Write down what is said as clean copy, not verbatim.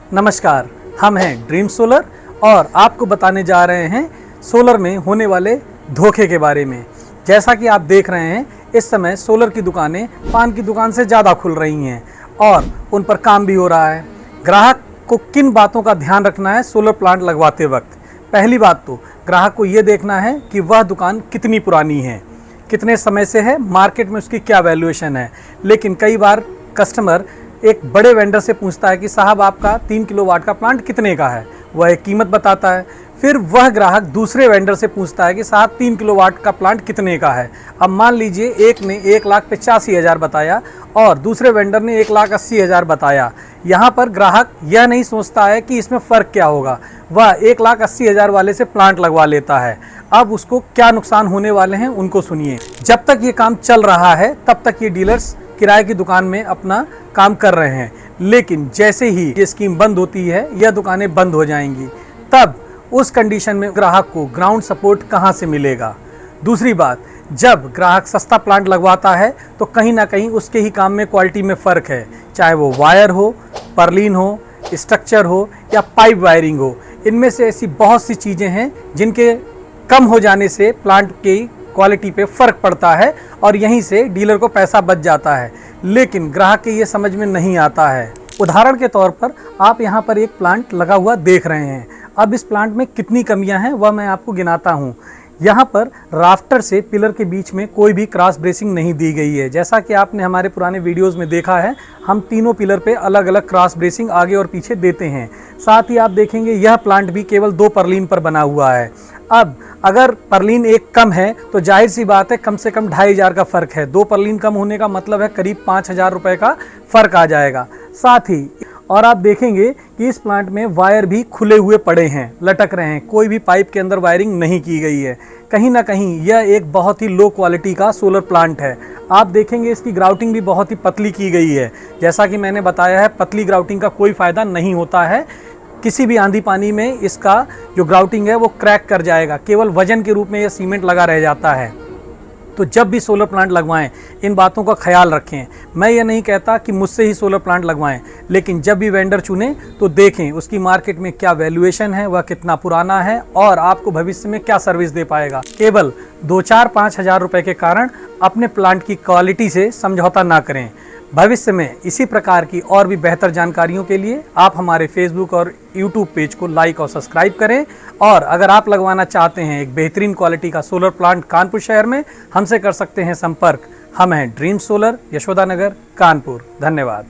नमस्कार, हम हैं ड्रीम सोलर और आपको बताने जा रहे हैं सोलर में होने वाले धोखे के बारे में। जैसा कि आप देख रहे हैं, इस समय सोलर की दुकानें पान की दुकान से ज़्यादा खुल रही हैं और उन पर काम भी हो रहा है। ग्राहक को किन बातों का ध्यान रखना है सोलर प्लांट लगवाते वक्त? पहली बात तो ग्राहक को ये देखना है कि वह दुकान कितनी पुरानी है, कितने समय से है, मार्केट में उसकी क्या वैल्यूएशन है। लेकिन कई बार कस्टमर एक बड़े वेंडर से पूछता है कि साहब आपका 3 किलोवाट का प्लांट कितने का है, वह एक कीमत बताता है। फिर वह ग्राहक दूसरे वेंडर से पूछता है कि साहब 3 किलोवाट का प्लांट कितने का है। अब मान लीजिए एक ने 1,85,000 बताया और दूसरे वेंडर ने 1,80,000 बताया। यहाँ पर ग्राहक यह नहीं सोचता है कि इसमें फ़र्क क्या होगा, वह 1,80,000 वाले से प्लांट लगवा लेता है। अब उसको क्या नुकसान होने वाले हैं उनको सुनिए। जब तक ये काम चल रहा है तब तक ये डीलर्स किराए की दुकान में अपना काम कर रहे हैं, लेकिन जैसे ही ये स्कीम बंद होती है, यह दुकानें बंद हो जाएंगी, तब उस कंडीशन में ग्राहक को ग्राउंड सपोर्ट कहां से मिलेगा। दूसरी बात, जब ग्राहक सस्ता प्लांट लगवाता है तो कहीं ना कहीं उसके ही काम में क्वालिटी में फ़र्क है, चाहे वो वायर हो, परलीन हो, स्ट्रक्चर हो या पाइप वायरिंग हो। इनमें से ऐसी बहुत सी चीज़ें हैं जिनके कम हो जाने से प्लांट की क्वालिटी पे फ़र्क पड़ता है और यहीं से डीलर को पैसा बच जाता है, लेकिन ग्राहक के ये समझ में नहीं आता है। उदाहरण के तौर पर आप यहाँ पर एक प्लांट लगा हुआ देख रहे हैं। अब इस प्लांट में कितनी कमियां हैं वह मैं आपको गिनाता हूँ। यहाँ पर राफ्टर से पिलर के बीच में कोई भी क्रॉस ब्रेसिंग नहीं दी गई है। जैसा कि आपने हमारे पुराने वीडियोस में देखा है, हम तीनों पिलर पे अलग अलग क्रॉस ब्रेसिंग आगे और पीछे देते हैं। साथ ही आप देखेंगे यह प्लांट भी केवल 2 परलीन पर बना हुआ है। अब अगर परलीन एक कम है तो जाहिर सी बात है कम से कम 2,500 का फ़र्क है। 2 परलीन कम होने का मतलब है करीब 5,000 रुपये का फ़र्क आ जाएगा। साथ ही और आप देखेंगे कि इस प्लांट में वायर भी खुले हुए पड़े हैं, लटक रहे हैं, कोई भी पाइप के अंदर वायरिंग नहीं की गई है। कहीं ना कहीं यह एक बहुत ही लो क्वालिटी का सोलर प्लांट है। आप देखेंगे इसकी ग्राउटिंग भी बहुत ही पतली की गई है। जैसा कि मैंने बताया है, पतली ग्राउटिंग का कोई फ़ायदा नहीं होता है। किसी भी आंधी पानी में इसका जो ग्राउटिंग है वो क्रैक कर जाएगा, केवल वजन के रूप में यह सीमेंट लगा रह जाता है। तो जब भी सोलर प्लांट लगवाएं इन बातों का ख्याल रखें। मैं ये नहीं कहता कि मुझसे ही सोलर प्लांट लगवाएं, लेकिन जब भी वेंडर चुनें तो देखें उसकी मार्केट में क्या वैल्यूएशन है, वह कितना पुराना है और आपको भविष्य में क्या सर्विस दे पाएगा। केवल 2-4-5 हज़ार रुपये के कारण अपने प्लांट की क्वालिटी से समझौता ना करें। भविष्य में इसी प्रकार की और भी बेहतर जानकारियों के लिए आप हमारे फेसबुक और यूट्यूब पेज को लाइक और सब्सक्राइब करें। और अगर आप लगवाना चाहते हैं एक बेहतरीन क्वालिटी का सोलर प्लांट कानपुर शहर में, हमसे कर सकते हैं संपर्क। हम हैं ड्रीम सोलर, यशोदा नगर, कानपुर। धन्यवाद।